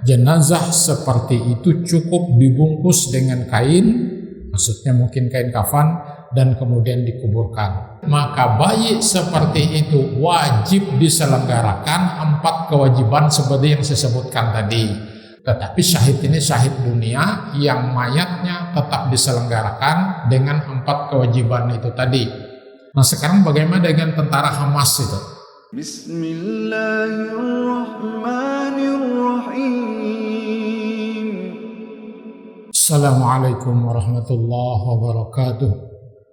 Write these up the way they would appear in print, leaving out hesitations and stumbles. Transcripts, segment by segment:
Jenazah seperti itu cukup dibungkus dengan kain, maksudnya mungkin kain kafan, dan kemudian dikuburkan. Maka bayi seperti itu wajib diselenggarakan 4 kewajiban seperti yang saya sebutkan tadi. Tetapi syahid ini syahid dunia yang mayatnya tetap diselenggarakan dengan 4 kewajiban itu tadi. Nah sekarang bagaimana dengan tentara Hamas itu? Bismillahirrahmanirrahim. Assalamualaikum warahmatullahi wabarakatuh.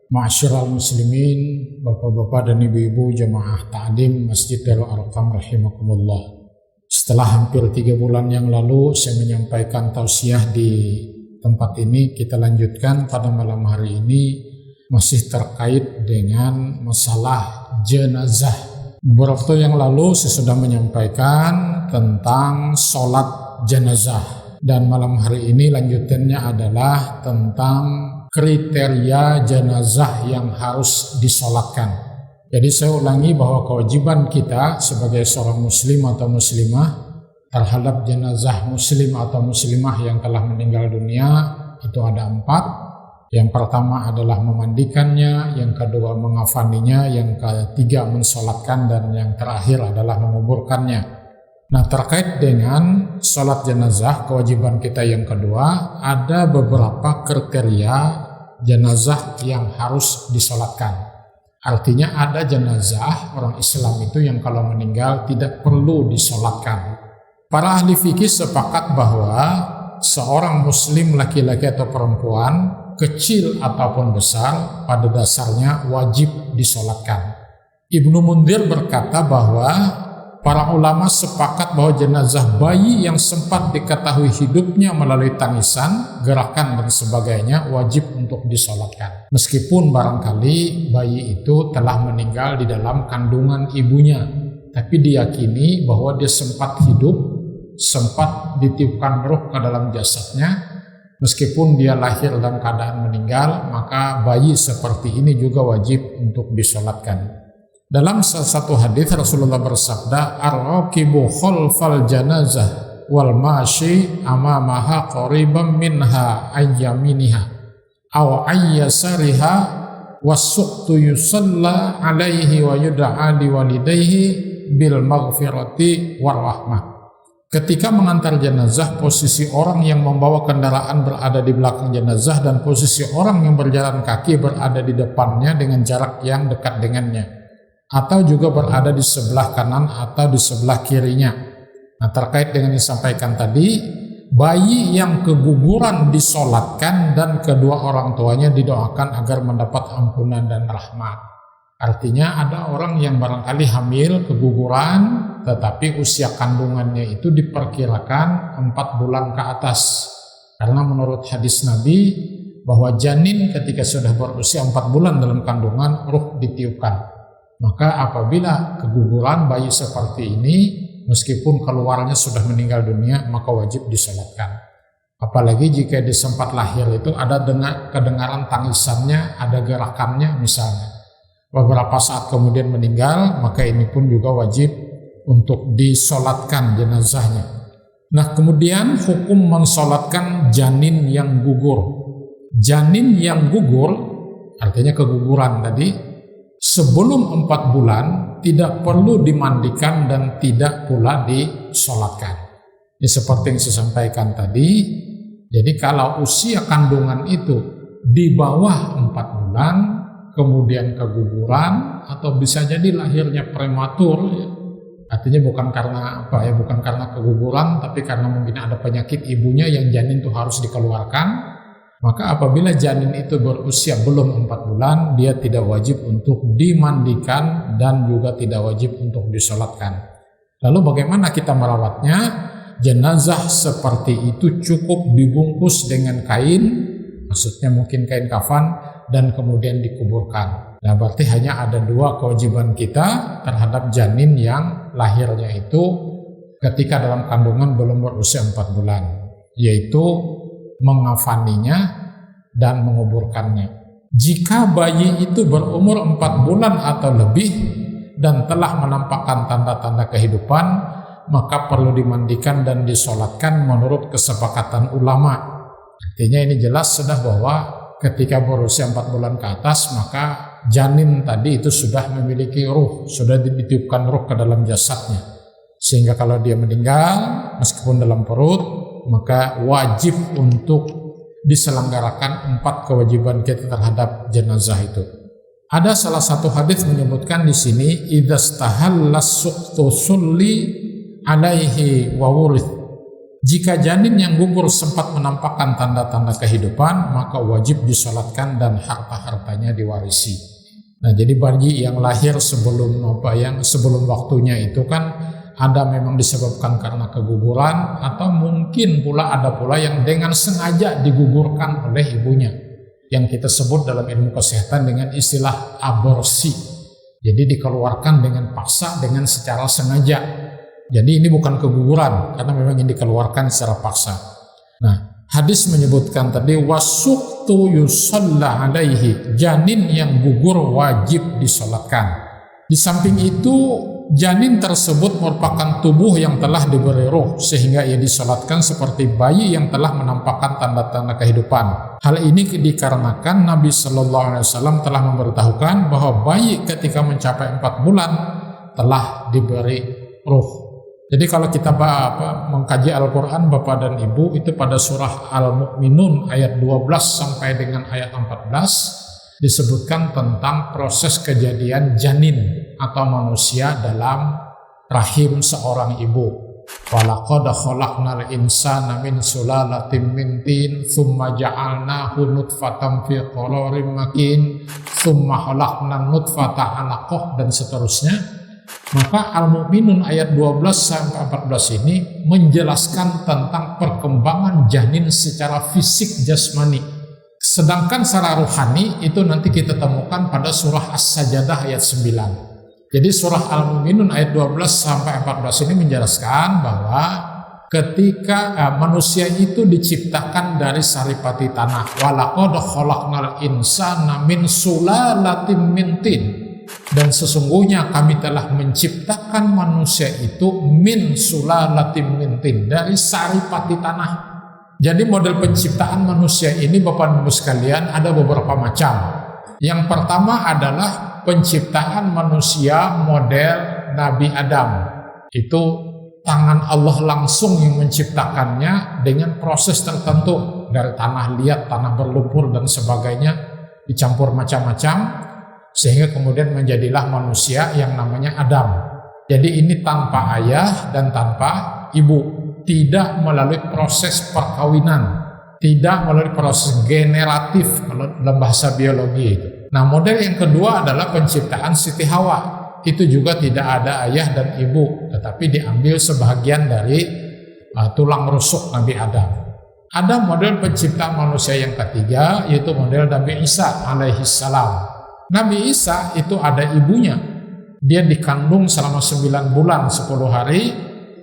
Ma'asyiral muslimin, bapak-bapak dan ibu-ibu jamaah ta'lim Masjid Darul Arqam rahimakumullah. Setelah hampir 3 bulan yang lalu saya menyampaikan tausiah di tempat ini, kita lanjutkan pada malam hari ini masih terkait dengan masalah jenazah. Beberapa waktu yang lalu saya sudah menyampaikan tentang sholat jenazah, dan malam hari ini lanjutannya adalah tentang kriteria jenazah yang harus disolatkan. Jadi saya ulangi bahwa kewajiban kita sebagai seorang muslim atau muslimah terhadap jenazah muslim atau muslimah yang telah meninggal dunia itu ada 4. Yang pertama adalah memandikannya, yang kedua mengafaninya, yang ketiga mensolatkan, dan yang terakhir adalah menguburkannya. Nah terkait dengan sholat jenazah, kewajiban kita yang kedua, ada beberapa kriteria jenazah yang harus disolatkan. Artinya ada jenazah orang Islam itu yang kalau meninggal tidak perlu disolatkan. Para ahli fikih sepakat bahwa seorang muslim laki-laki atau perempuan, kecil ataupun besar, pada dasarnya wajib disolatkan. Ibnu Mundzir berkata bahwa para ulama sepakat bahwa jenazah bayi yang sempat diketahui hidupnya melalui tangisan, gerakan dan sebagainya wajib untuk disolatkan. Meskipun barangkali bayi itu telah meninggal di dalam kandungan ibunya, tapi diyakini bahwa dia sempat hidup, sempat ditiupkan ruh ke dalam jasadnya. Meskipun dia lahir dalam keadaan meninggal, maka bayi seperti ini juga wajib untuk disolatkan. Dalam salah satu hadis Rasulullah bersabda, "Ar-raqibu khalfal janazah wal mashi amamaha qariban minha ayyaminiha aw ayyasariha was-suqtu yusalla alaihi wa yud'a li walidayhi bil maghfirati war rahmah." Ketika mengantar jenazah, posisi orang yang membawa kendaraan berada di belakang jenazah dan posisi orang yang berjalan kaki berada di depannya dengan jarak yang dekat dengannya, atau juga berada di sebelah kanan atau di sebelah kirinya. Nah terkait dengan yang disampaikan tadi, bayi yang keguguran disolatkan dan kedua orang tuanya didoakan agar mendapat ampunan dan rahmat. Artinya ada orang yang barangkali hamil keguguran, tetapi usia kandungannya itu diperkirakan 4 bulan ke atas. Karena menurut hadis Nabi bahwa janin ketika sudah berusia 4 bulan dalam kandungan, ruh ditiupkan. Maka apabila keguguran bayi seperti ini, meskipun keluarnya sudah meninggal dunia, maka wajib disolatkan. Apalagi jika di sempat lahir itu ada kedengaran tangisannya, ada gerakannya misalnya. Beberapa saat kemudian meninggal, maka ini pun juga wajib untuk disolatkan jenazahnya. Nah kemudian hukum mensolatkan janin yang gugur. Janin yang gugur, artinya keguguran tadi, sebelum 4 bulan tidak perlu dimandikan dan tidak pula disolatkan. Ini seperti yang saya sampaikan tadi. Jadi kalau usia kandungan itu di bawah 4 bulan, kemudian keguguran, atau bisa jadi lahirnya prematur, ya. Artinya bukan karena bukan karena keguguran, tapi karena mungkin ada penyakit ibunya yang janin itu harus dikeluarkan. Maka apabila janin itu berusia belum 4 bulan, dia tidak wajib untuk dimandikan dan juga tidak wajib untuk disolatkan. Lalu bagaimana kita merawatnya? Jenazah seperti itu cukup dibungkus dengan kain, maksudnya mungkin kain kafan, dan kemudian dikuburkan. Nah berarti hanya ada 2 kewajiban kita terhadap janin yang lahirnya itu ketika dalam kandungan belum berusia 4 bulan, yaitu mengafaninya dan menguburkannya. Jika bayi itu berumur 4 bulan atau lebih dan telah menampakkan tanda-tanda kehidupan, maka perlu dimandikan dan disolatkan menurut kesepakatan ulama. Artinya ini jelas sudah bahwa ketika berusia 4 bulan ke atas, maka janin tadi itu sudah memiliki ruh, sudah ditiupkan ruh ke dalam jasadnya. Sehingga kalau dia meninggal meskipun dalam perut, maka wajib untuk diselenggarakan 4 kewajiban kita terhadap jenazah itu. Ada salah satu hadis menyebutkan di sini, idzastahallas suqtu sulli alaihi wa wurith. Jika janin yang gugur sempat menampakkan tanda-tanda kehidupan, maka wajib disolatkan dan harta-hartanya diwarisi. Nah, jadi bagi yang lahir sebelum waktunya itu kan ada memang disebabkan karena keguguran, atau mungkin pula ada pula yang dengan sengaja digugurkan oleh ibunya, yang kita sebut dalam ilmu kesehatan dengan istilah aborsi. Jadi dikeluarkan dengan paksa, dengan secara sengaja. Jadi ini bukan keguguran, karena memang ini dikeluarkan secara paksa. Nah, hadis menyebutkan tadi wasuqtu yusalla alaihi, janin yang gugur wajib disolatkan. Di samping itu, janin tersebut merupakan tubuh yang telah diberi ruh, sehingga ia disolatkan seperti bayi yang telah menampakkan tanda-tanda kehidupan. Hal ini dikarenakan Nabi Shallallahu Alaihi Wasallam telah memberitahukan bahwa bayi ketika mencapai 4 bulan telah diberi ruh. Jadi kalau kita mengkaji Al-Quran Bapak dan Ibu, itu pada surah Al-Mu'minun ayat 12 sampai dengan ayat 14 disebutkan tentang proses kejadian janin atau manusia dalam rahim seorang ibu. Walaqad khalaqnal insana min sulalatin min tin tsumma ja'alnahu nutfatan fi qararin makin tsumma khalaqnan nutfata 'alaqah dan seterusnya. Maka Al-Mu'minun ayat 12 sampai 14 ini menjelaskan tentang perkembangan janin secara fisik jasmani. Sedangkan secara ruhani itu nanti kita temukan pada surah As-Sajdah ayat 9. Jadi surah Al-Mu'minun ayat 12 sampai 14 ini menjelaskan bahwa ketika manusia itu diciptakan dari saripati tanah, walaqad khalaqnal insana min sulalatin min tin. Dan sesungguhnya kami telah menciptakan manusia itu min sulalatin min tin, dari saripati tanah. Jadi model penciptaan manusia ini Bapak dan Ibu sekalian ada beberapa macam. Yang pertama adalah penciptaan manusia model Nabi Adam. Itu tangan Allah langsung yang menciptakannya dengan proses tertentu, dari tanah liat, tanah berlumpur dan sebagainya, dicampur macam-macam, sehingga kemudian menjadilah manusia yang namanya Adam. Jadi ini tanpa ayah dan tanpa ibu, tidak melalui proses perkawinan, tidak melalui proses generatif dalam bahasa biologi itu. Nah, model yang kedua adalah penciptaan Siti Hawa. Itu juga tidak ada ayah dan ibu, tetapi diambil sebagian dari tulang rusuk Nabi Adam. Ada model penciptaan manusia yang ketiga, yaitu model Nabi Isa alaihissalam. Nabi Isa itu ada ibunya. Dia dikandung selama 9 bulan 10 hari,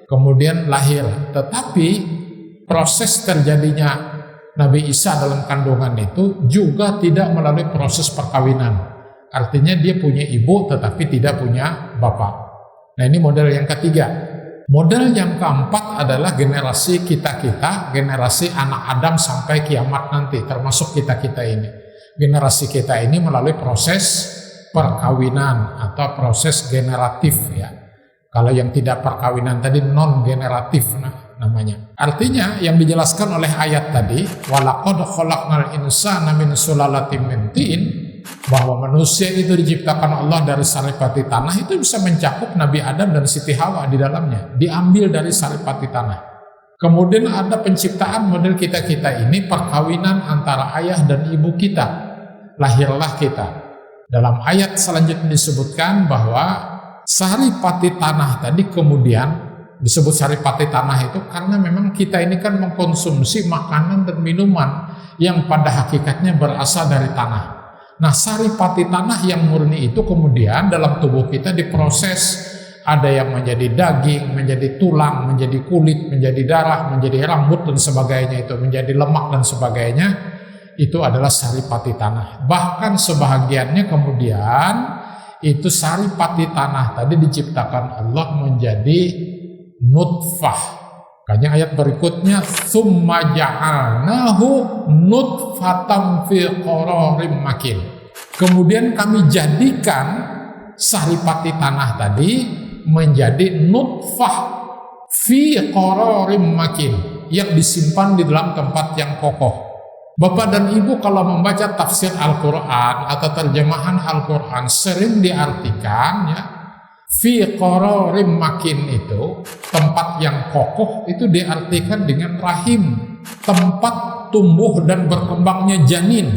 kemudian lahir. Tetapi proses terjadinya Nabi Isa dalam kandungan itu juga tidak melalui proses perkawinan. Artinya dia punya ibu tetapi tidak punya bapak. Nah, ini model yang ketiga. Model yang keempat adalah generasi kita-kita, generasi anak Adam sampai kiamat nanti, termasuk kita-kita ini. Generasi kita ini melalui proses perkawinan atau proses generatif ya. Kalau yang tidak perkawinan tadi non generatif namanya. Artinya yang dijelaskan oleh ayat tadi, walaqad khalaqnal insana min sulalatin min tin, bahwa manusia itu diciptakan Allah dari saripati tanah, itu bisa mencakup Nabi Adam dan Siti Hawa di dalamnya, diambil dari saripati tanah. Kemudian ada penciptaan model kita-kita ini, perkawinan antara ayah dan ibu kita, lahirlah kita. Dalam ayat selanjutnya disebutkan bahwa saripati tanah tadi kemudian disebut saripati tanah itu karena memang kita ini kan mengkonsumsi makanan dan minuman yang pada hakikatnya berasal dari tanah. Nah, saripati tanah yang murni itu kemudian dalam tubuh kita diproses. Ada yang menjadi daging, menjadi tulang, menjadi kulit, menjadi darah, menjadi rambut dan sebagainya, itu menjadi lemak dan sebagainya. Itu adalah saripati tanah. Bahkan sebahagiannya kemudian itu saripati tanah tadi diciptakan Allah menjadi nutfah. Makanya ayat berikutnya tsumma ja'alnahu nutfatan fi qararim makin. Kemudian kami jadikan saripati tanah tadi menjadi nutfah fi qararim makin, yang disimpan di dalam tempat yang kokoh. Bapak dan Ibu kalau membaca tafsir Al-Quran atau terjemahan Al-Quran sering diartikan ya, fi qararim makin itu tempat yang kokoh, itu diartikan dengan rahim, tempat tumbuh dan berkembangnya janin.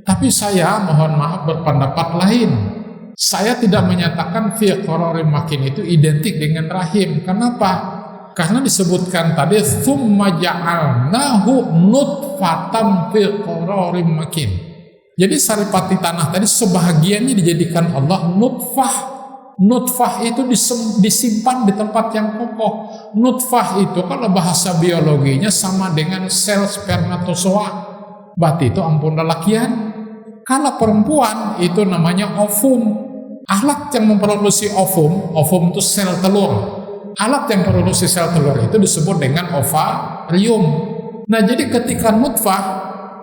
Tapi saya mohon maaf berpendapat lain. Saya tidak menyatakan fi qararim makin itu identik dengan rahim. Kenapa? Karena disebutkan tadi tsumma ja'alnahu nutfatan fi qararim makin. Jadi saripati tanah tadi sebahagiannya dijadikan Allah nutfah. Nutfah itu disimpan di tempat yang kokoh. Nutfah itu kalau bahasa biologinya sama dengan sel spermatozoa. Berarti itu ampun lelakian. Kalau perempuan itu namanya ovum. Alat yang memproduksi ovum itu sel telur. Alat yang memproduksi sel telur itu disebut dengan ovarium. Nah, jadi ketika nutfah,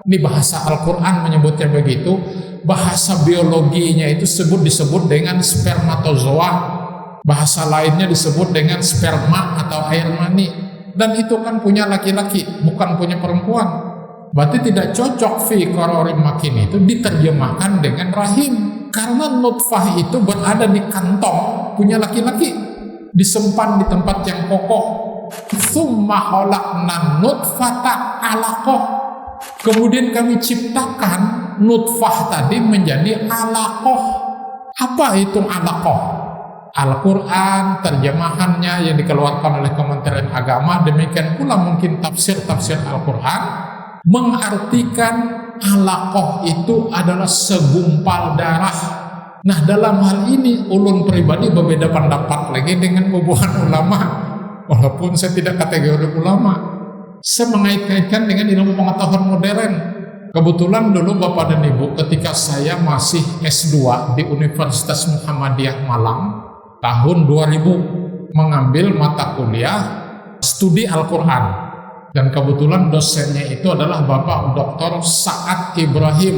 ini bahasa Al-Quran menyebutnya begitu, bahasa biologinya itu disebut dengan spermatozoa, bahasa lainnya disebut dengan sperma atau air mani, dan itu kan punya laki-laki, bukan punya perempuan. Berarti tidak cocok fi qararim makin itu diterjemahkan dengan rahim, karena nutfah itu berada di kantong punya laki-laki, disimpan di tempat yang kokoh. Tsumma khalaqna nutfata 'alaqah. Kemudian kami ciptakan nutfah tadi menjadi alaqah. Apa itu alaqah? Al-Quran terjemahannya yang dikeluarkan oleh Kementerian Agama, demikian pula mungkin tafsir-tafsir Al-Quran mengartikan alaqah itu adalah segumpal darah. Nah, dalam hal ini ulun pribadi berbeda pendapat lagi dengan bubuhan ulama, walaupun saya tidak kategori ulama. Saya mengait-kaitkan dengan ilmu pengetahuan modern. Kebetulan dulu Bapak dan Ibu, ketika saya masih S2 di Universitas Muhammadiyah Malang tahun 2000, mengambil mata kuliah studi Al-Quran, dan kebetulan dosennya itu adalah Bapak Dr. Sa'ad Ibrahim,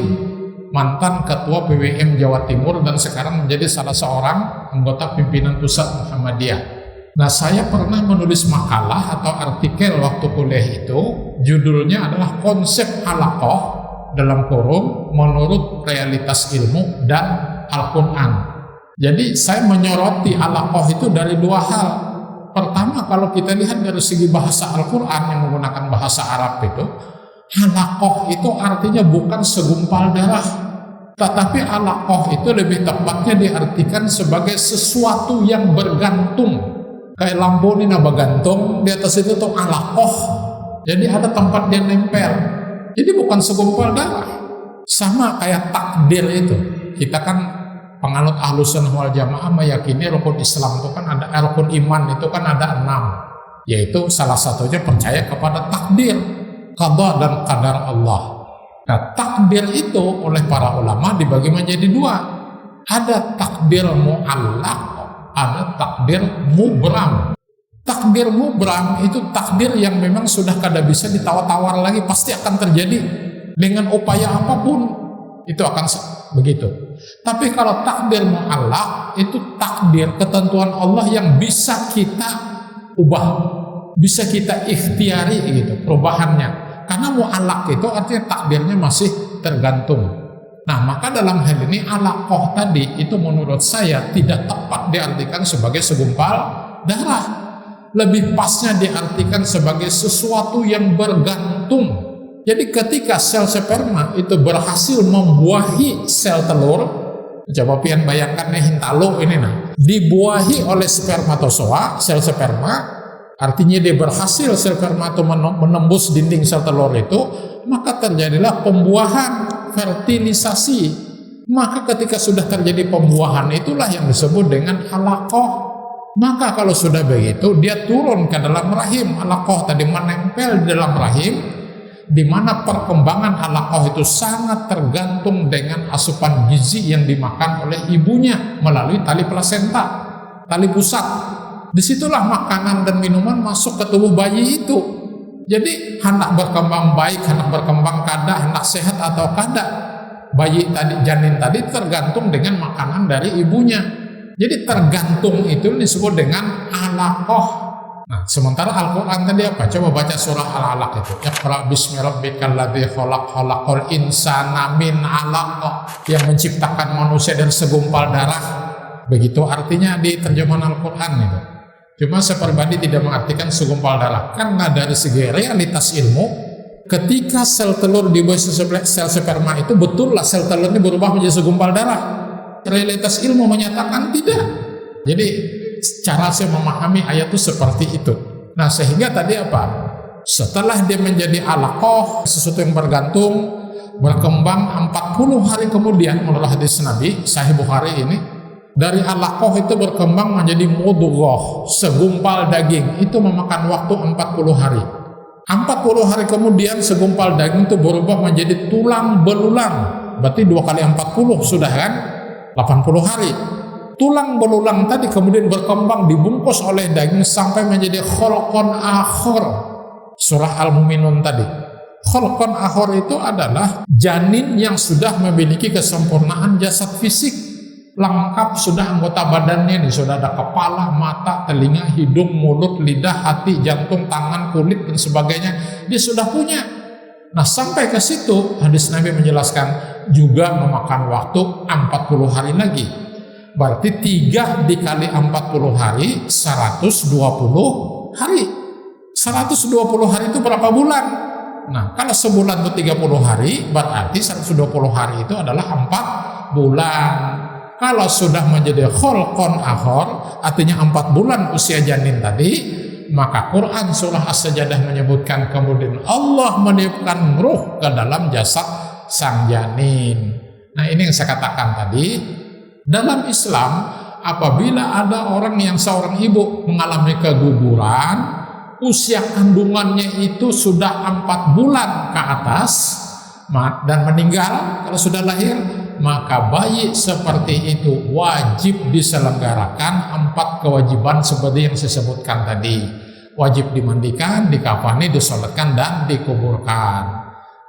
mantan Ketua PWM Jawa Timur dan sekarang menjadi salah seorang anggota pimpinan pusat Muhammadiyah. Nah, saya pernah menulis makalah atau artikel waktu kuliah itu, judulnya adalah konsep alaqah dalam kurung menurut realitas ilmu dan Al-Quran. Jadi saya menyoroti alaqah itu dari dua hal. Pertama, kalau kita lihat dari segi bahasa Al-Quran yang menggunakan bahasa Arab itu, alaqah itu artinya bukan segumpal darah, tetapi alaqah itu lebih tepatnya diartikan sebagai sesuatu yang bergantung. Kayak lampu ini bergantung, di atas itu tuh alaqah. Jadi ada tempat dia nempel. Jadi bukan segumpal darah. Sama kayak takdir itu. Kita kan penganut Ahlus Sunnah wal Jamaah meyakini rukun Islam itu kan ada, rukun iman itu kan ada 6. Yaitu salah satunya percaya kepada takdir, qada dan qadar Allah. Nah, takdir itu oleh para ulama dibagi menjadi dua. Ada takdir mu'allaq, ada takdir mubram. Takdir mubram itu takdir yang memang sudah kada bisa ditawar-tawar lagi, pasti akan terjadi dengan upaya apapun, itu akan begitu. Tapi kalau takdir mu'allaq itu takdir ketentuan Allah yang bisa kita ubah, bisa kita ikhtiari gitu perubahannya. Karena mu'allaq itu artinya takdirnya masih tergantung. Nah, maka dalam hal ini alaqah tadi itu menurut saya tidak tepat diartikan sebagai segumpal darah. Lebih pasnya diartikan sebagai sesuatu yang bergantung. Jadi ketika sel sperma itu berhasil membuahi sel telur, coba pian bayangkan nih hintalo ini dibuahi oleh spermatozoa, sel sperma, artinya dia berhasil sel sperma itu menembus dinding sel telur itu, maka terjadilah pembuahan, fertilisasi. Maka ketika sudah terjadi pembuahan, itulah yang disebut dengan alaqah. Maka kalau sudah begitu, dia turun ke dalam rahim. Alaqah tadi menempel di dalam rahim, di mana perkembangan alaqah itu sangat tergantung dengan asupan gizi yang dimakan oleh ibunya melalui tali plasenta, tali pusat. Disitulah makanan dan minuman masuk ke tubuh bayi itu. Jadi hendak berkembang baik, hendak berkembang kada, hendak sehat atau kada, bayi tadi, janin tadi tergantung dengan makanan dari ibunya. Jadi tergantung itu disebut dengan alaqah. Nah, sementara Al-Quran tadi apa? Coba baca surah Al-Alaq itu. Iqra bismi rabbikal ladzi khalaq, khalaqal insana min 'alaq, yang menciptakan manusia dari segumpal darah. Begitu artinya di terjemahan Al-Quran itu. Cuma seperbandi tidak mengartikan segumpal darah, karena dari segi realitas ilmu, ketika sel telur di bawah sel sperma itu betullah sel telurnya berubah menjadi segumpal darah. Realitas ilmu menyatakan tidak. Jadi cara saya memahami ayat itu seperti itu. Nah, sehingga tadi apa? Setelah dia menjadi alaqah, sesuatu yang bergantung, berkembang 40 hari kemudian menurut hadis Nabi Sahih Bukhari ini, dari alaqah itu berkembang menjadi mudghah, segumpal daging. Itu memakan waktu 40 hari. 40 hari kemudian segumpal daging itu berubah menjadi tulang belulang. Berarti 2 kali 40 sudah kan? 80 hari. Tulang belulang tadi kemudian berkembang, dibungkus oleh daging sampai menjadi khalqan akhar. Surah Al-Mu'minun tadi. Khalqan akhar itu adalah janin yang sudah memiliki kesempurnaan jasad fisik. Lengkap sudah anggota badannya, sudah ada kepala, mata, telinga, hidung, mulut, lidah, hati, jantung, tangan, kulit, dan sebagainya. Dia sudah punya. Nah, sampai ke situ hadis Nabi menjelaskan juga memakan waktu 40 hari lagi. Berarti 3 dikali 40 hari 120 hari. 120 hari itu berapa bulan? Nah, kalau sebulan itu 30 hari, berarti 120 hari itu adalah 4 bulan. Kalau sudah menjadi khalqan akhar, artinya 4 bulan usia janin tadi, maka Quran surah As-Sajdah menyebutkan kemudian Allah meniupkan ruh ke dalam jasad sang janin. Nah, ini yang saya katakan tadi. Dalam Islam, apabila ada orang yang seorang ibu mengalami keguguran, usia kandungannya itu sudah 4 bulan ke atas dan meninggal kalau sudah lahir, maka bayi seperti itu wajib diselenggarakan 4 kewajiban seperti yang saya sebutkan tadi. Wajib dimandikan, dikafani, disolatkan, dan dikuburkan.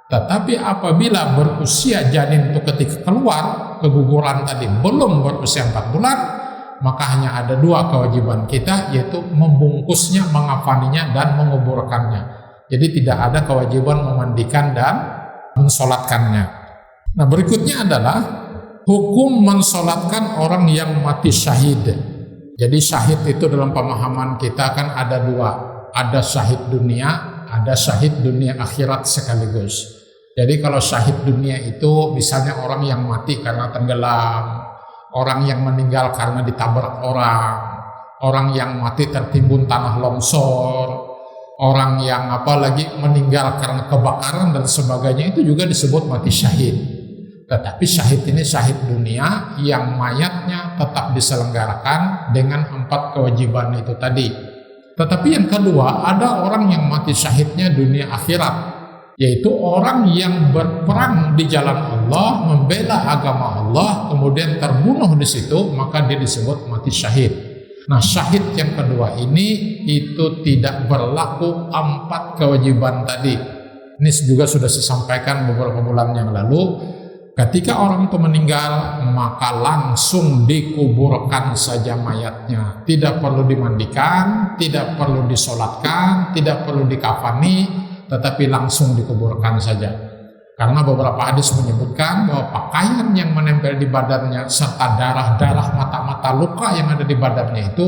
Tetapi apabila berusia janin itu ketika keluar keguguran tadi belum berusia 4 bulan, maka hanya ada 2 kewajiban kita, yaitu membungkusnya, mengafaninya, dan menguburkannya. Jadi tidak ada kewajiban memandikan dan mensolatkannya. Nah, berikutnya adalah hukum mensolatkan orang yang mati syahid. Jadi syahid itu dalam pemahaman kita kan ada 2, ada syahid dunia, ada syahid dunia akhirat sekaligus. Jadi kalau syahid dunia itu misalnya orang yang mati karena tenggelam, orang yang meninggal karena ditabrak orang yang mati tertimbun tanah longsor, orang yang apalagi meninggal karena kebakaran dan sebagainya, itu juga disebut mati syahid. Tetapi syahid ini syahid dunia yang mayatnya tetap diselenggarakan dengan 4 kewajiban itu tadi. Tetapi yang kedua, ada orang yang mati syahidnya dunia akhirat, yaitu orang yang berperang di jalan Allah, membela agama Allah, kemudian terbunuh di situ, maka dia disebut mati syahid. Nah, syahid yang kedua ini itu tidak berlaku 4 kewajiban tadi. Ini juga sudah saya sampaikan beberapa bulan yang lalu. Ketika orang itu meninggal, maka langsung dikuburkan saja mayatnya. Tidak perlu dimandikan, tidak perlu disolatkan, tidak perlu dikafani, tetapi langsung dikuburkan saja. Karena beberapa hadis menyebutkan bahwa pakaian yang menempel di badannya serta darah-darah, mata-mata luka yang ada di badannya itu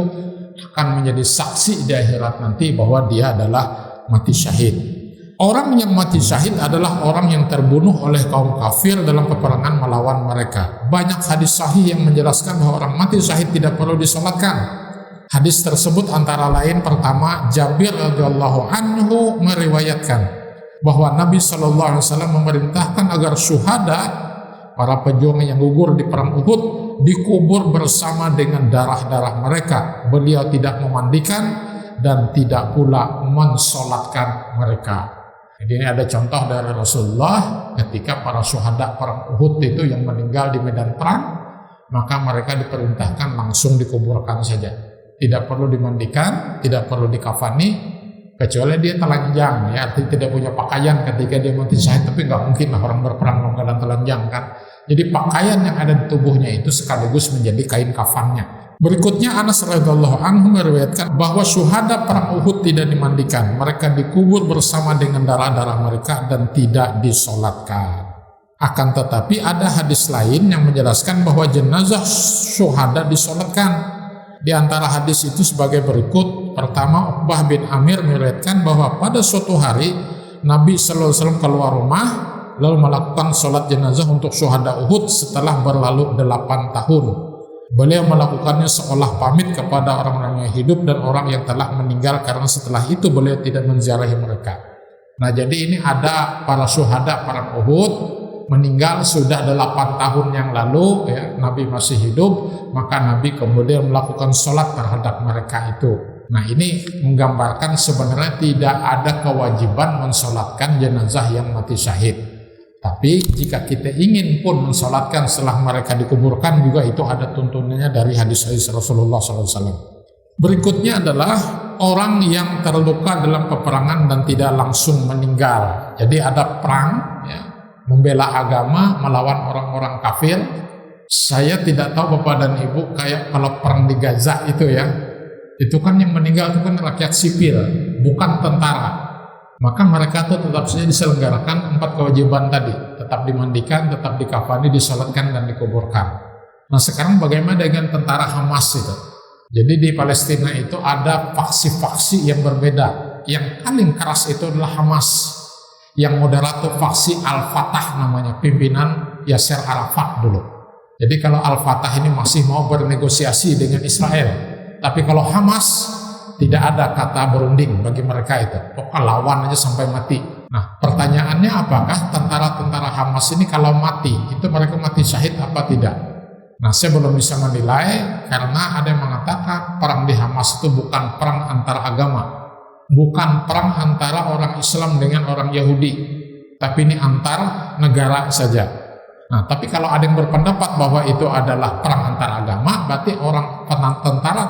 akan menjadi saksi di akhirat nanti bahwa dia adalah mati syahid. Orang yang mati syahid adalah orang yang terbunuh oleh kaum kafir dalam peperangan melawan mereka. Banyak hadis sahih yang menjelaskan bahwa orang mati syahid tidak perlu disolatkan. Hadis tersebut antara lain, pertama, Jabir radhiyallahu anhu meriwayatkan bahwa Nabi SAW memerintahkan agar syuhada, para pejuang yang gugur di perang Uhud, dikubur bersama dengan darah-darah mereka. Beliau tidak memandikan dan tidak pula mensolatkan mereka. Jadi ini ada contoh dari Rasulullah ketika para syuhada perang Uhud itu yang meninggal di medan perang, maka mereka diperintahkan langsung dikuburkan saja. tidak perlu dimandikan, tidak perlu dikafani, kecuali dia telanjang, ya, artinya tidak punya pakaian ketika dia mati syahid. Tapi nggak mungkin lah orang berperang dalam keadaan telanjang kan. Jadi pakaian yang ada di tubuhnya itu sekaligus menjadi kain kafannya. Berikutnya Anas radhiyallahu anhu meriwayatkan bahwa syuhada perang Uhud tidak dimandikan, mereka dikubur bersama dengan darah-darah mereka dan tidak disolatkan. Akan tetapi ada hadis lain yang menjelaskan bahwa jenazah syuhada disolatkan. Di antara hadis itu sebagai berikut. Pertama, Uqbah bin Amir meriwayatkan bahwa pada suatu hari Nabi sallallahu alaihi wasallam keluar rumah lalu melakukan sholat jenazah untuk syuhada Uhud setelah berlalu 8 tahun. Beliau melakukannya seolah pamit kepada orang-orang yang hidup dan orang yang telah meninggal, karena setelah itu beliau tidak menziarahi mereka. Nah, jadi ini ada para syuhada perang Uhud meninggal sudah 8 tahun yang lalu, ya, Nabi masih hidup, maka Nabi kemudian melakukan sholat terhadap mereka itu. Nah, ini menggambarkan sebenarnya tidak ada kewajiban mensolatkan jenazah yang mati syahid. Tapi jika kita ingin pun mensolatkan setelah mereka dikuburkan, juga itu ada tuntunannya dari hadis-hadis Rasulullah SAW. Berikutnya adalah orang yang terluka dalam peperangan dan tidak langsung meninggal. Jadi ada perang, ya, membela agama melawan orang-orang kafir. Saya tidak tahu Bapak dan Ibu, kayak kalau perang di Gaza itu ya, itu kan yang meninggal itu kan rakyat sipil, bukan tentara. Maka mereka tuh tetap saja diselenggarakan 4 kewajiban tadi, tetap dimandikan, tetap dikafani, disolatkan dan dikuburkan. Nah, sekarang bagaimana dengan tentara Hamas itu? Jadi di Palestina itu ada faksi-faksi yang berbeda. Yang paling keras itu adalah Hamas. Yang moderator faksi Al-Fatah namanya, pimpinan Yasser Arafat dulu. Jadi kalau Al-Fatah ini masih mau bernegosiasi dengan Israel, tapi kalau Hamas tidak ada kata berunding bagi mereka itu. Pokoknya lawan aja sampai mati. Nah, pertanyaannya apakah tentara-tentara Hamas ini kalau mati, itu mereka mati syahid apa tidak? Nah, saya belum bisa menilai karena ada yang mengatakan perang di Hamas itu bukan perang antar agama. Bukan perang antara orang Islam dengan orang Yahudi. Tapi ini antar negara saja. Nah, tapi kalau ada yang berpendapat bahwa itu adalah perang antar agama, berarti orang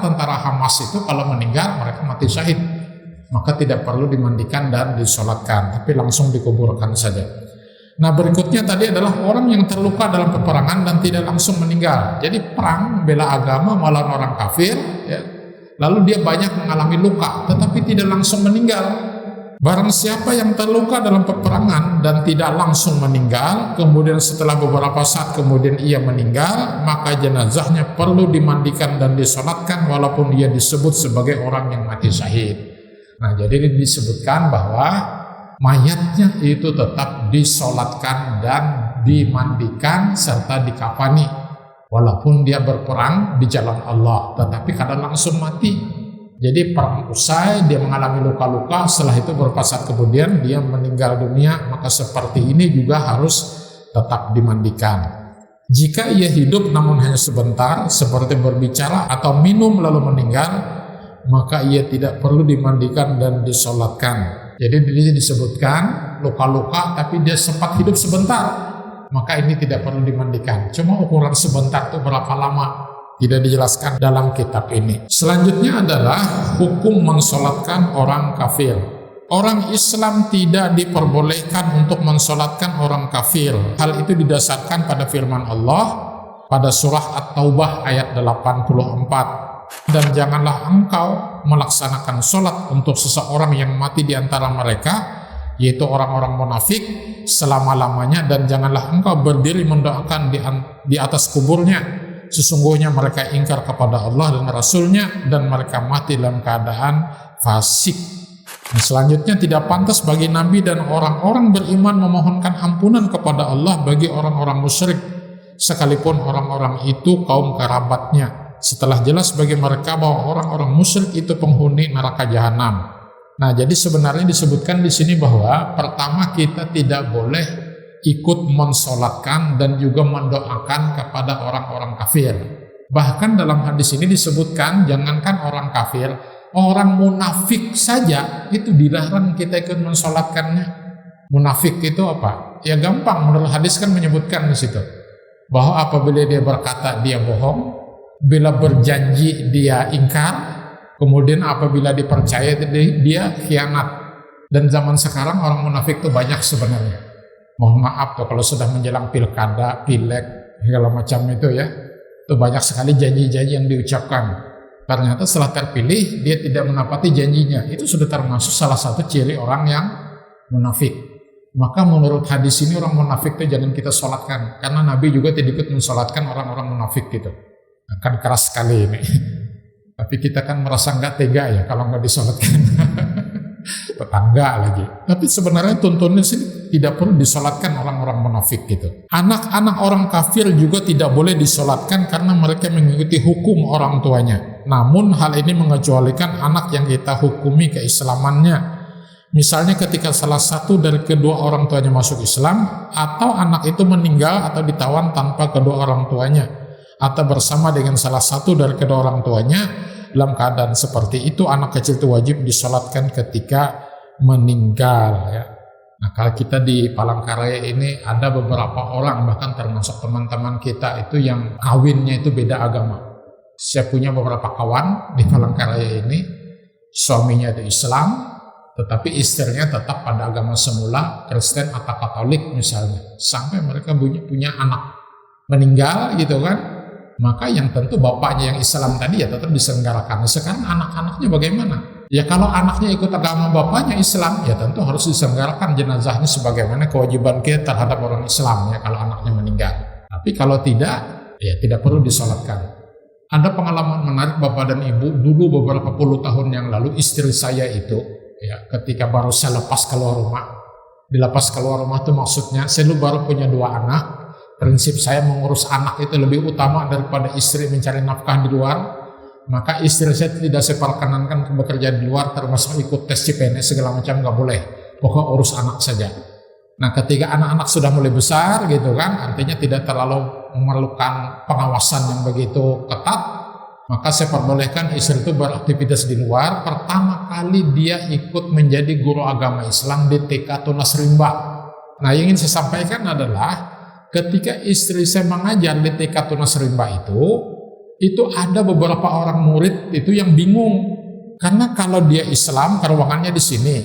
tentara Hamas itu kalau meninggal mereka mati syahid, maka tidak perlu dimandikan dan disolatkan, tapi langsung dikuburkan saja. Nah, berikutnya tadi adalah orang yang terluka dalam peperangan dan tidak langsung meninggal. Jadi perang bela agama melawan orang kafir, ya, lalu dia banyak mengalami luka, tetapi tidak langsung meninggal. Barang siapa yang terluka dalam peperangan dan tidak langsung meninggal, kemudian setelah beberapa saat kemudian ia meninggal, maka jenazahnya perlu dimandikan dan disolatkan walaupun dia disebut sebagai orang yang mati syahid. Nah, jadi disebutkan bahwa mayatnya itu tetap disolatkan dan dimandikan serta dikafani walaupun dia berperang di jalan Allah, tetapi kadang langsung mati. Jadi perang usai, dia mengalami luka-luka, setelah itu beberapa saat kemudian dia meninggal dunia, maka seperti ini juga harus tetap dimandikan. Jika ia hidup namun hanya sebentar, seperti berbicara atau minum lalu meninggal, maka ia tidak perlu dimandikan dan disolatkan. Jadi ini disebutkan luka-luka tapi dia sempat hidup sebentar, maka ini tidak perlu dimandikan. Cuma ukuran sebentar itu berapa lama? Tidak dijelaskan dalam kitab ini. Selanjutnya adalah hukum mensolatkan orang kafir. Orang Islam tidak diperbolehkan untuk mensolatkan orang kafir. Hal itu didasarkan pada firman Allah pada surah At-Taubah ayat 84. Dan janganlah engkau melaksanakan solat untuk seseorang yang mati di antara mereka, yaitu orang-orang munafik, selama-lamanya, dan janganlah engkau berdiri mendoakan di atas kuburnya. Sesungguhnya mereka ingkar kepada Allah dan Rasulnya dan mereka mati dalam keadaan fasik. Nah, selanjutnya tidak pantas bagi Nabi dan orang-orang beriman memohonkan ampunan kepada Allah bagi orang-orang musyrik, sekalipun orang-orang itu kaum kerabatnya, setelah jelas bagi mereka bahwa orang-orang musyrik itu penghuni neraka jahanam. Nah, jadi sebenarnya disebutkan di sini bahwa pertama kita tidak boleh ikut mensolatkan dan juga mendoakan kepada orang-orang kafir. Bahkan dalam hadis ini disebutkan jangankan orang kafir, orang munafik saja itu dilarang kita ikut mensolatkannya. Munafik itu apa? Ya gampang, menurut hadis kan menyebutkan di situ bahwa apabila dia berkata dia bohong, bila berjanji dia ingkar, Kemudian apabila dipercaya dia khianat. Dan zaman sekarang orang munafik itu banyak sebenarnya. Mohon maaf tuh kalau sudah menjelang pilkada, pileg, segala macam itu ya. Itu banyak sekali janji-janji yang diucapkan. Ternyata setelah terpilih dia tidak menepati janjinya. Itu sudah termasuk salah satu ciri orang yang munafik. Maka menurut hadis ini orang munafik itu jangan kita sholatkan. Karena Nabi juga tidak ikut mensolatkan orang-orang munafik gitu. Akan keras sekali ini. Tapi kita kan merasa nggak tega ya kalau nggak disolatkan. Tetangga lagi. Tapi sebenarnya tuntunnya sih tidak perlu disolatkan orang-orang munafik gitu. Anak-anak orang kafir juga tidak boleh disolatkan karena mereka mengikuti hukum orang tuanya. Namun hal ini mengecualikan anak yang kita hukumi keislamannya. Misalnya ketika salah satu dari kedua orang tuanya masuk Islam, atau anak itu meninggal atau ditawan tanpa kedua orang tuanya, atau bersama dengan salah satu dari kedua orang tuanya. Dalam keadaan seperti itu anak kecil itu wajib disolatkan ketika meninggal ya. Nah kalau kita di Palangkaraya ini ada beberapa orang bahkan termasuk teman-teman kita itu yang kawinnya itu beda agama. Saya punya beberapa kawan di Palangkaraya ini, suaminya itu Islam tetapi istrinya tetap pada agama semula, Kristen atau Katolik misalnya, sampai mereka punya anak meninggal gitu kan. Maka yang tentu bapaknya yang Islam tadi ya tetap diselenggarakan. Sekarang anak-anaknya bagaimana? Ya kalau anaknya ikut agama bapaknya Islam, ya tentu harus diselenggarakan jenazahnya sebagaimana kewajiban kita terhadap orang Islam ya kalau anaknya meninggal. Tapi kalau tidak, ya tidak perlu disolatkan. Ada pengalaman menarik Bapak dan Ibu, dulu beberapa puluh tahun yang lalu istri saya itu, ya ketika baru saya lepas keluar rumah, dilepas keluar rumah itu maksudnya saya baru punya 2 anak. Prinsip saya mengurus anak itu lebih utama daripada istri mencari nafkah di luar. Maka istri saya tidak saya perkenankan bekerja di luar, termasuk ikut tes CPNS segala macam, nggak boleh. Pokoknya urus anak saja. Nah ketika anak-anak sudah mulai besar gitu kan, artinya tidak terlalu memerlukan pengawasan yang begitu ketat, maka saya perbolehkan istri itu beraktivitas di luar. Pertama kali dia ikut menjadi guru agama Islam di TK Tunas Rimba. Nah yang ingin saya sampaikan adalah ketika istri saya mengajar di TK Tunas Rimba itu ada beberapa orang murid itu yang bingung. Karena kalau dia Islam, ruangannya di sini.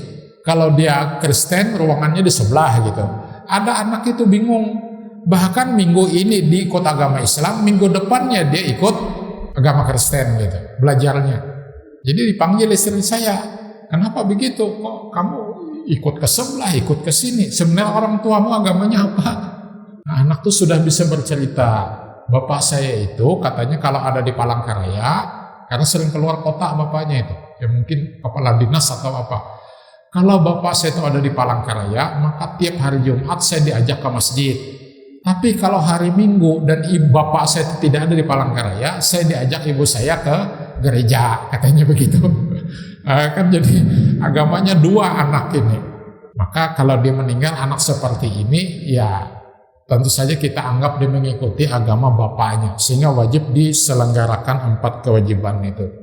Kalau dia Kristen, ruangannya di sebelah gitu. Ada anak itu bingung. Bahkan minggu ini di ikut agama Islam, minggu depannya dia ikut agama Kristen gitu, belajarnya. Jadi dipanggil istri saya, kenapa begitu? Kok kamu ikut ke sebelah, ikut ke sini? Sebenarnya orang tuamu agamanya apa? Nah, anak tuh sudah bisa bercerita, bapak saya itu katanya kalau ada di Palangkaraya, karena sering keluar kota bapaknya itu, ya mungkin kepala dinas atau apa. Kalau bapak saya itu ada di Palangkaraya, maka tiap hari Jumat saya diajak ke masjid. Tapi kalau hari Minggu dan bapak saya itu tidak ada di Palangkaraya, saya diajak ibu saya ke gereja, katanya begitu. Kan jadi agamanya 2 anak ini. Maka kalau dia meninggal anak seperti ini, ya tentu saja kita anggap dia mengikuti agama bapaknya, sehingga wajib diselenggarakan 4 kewajiban itu.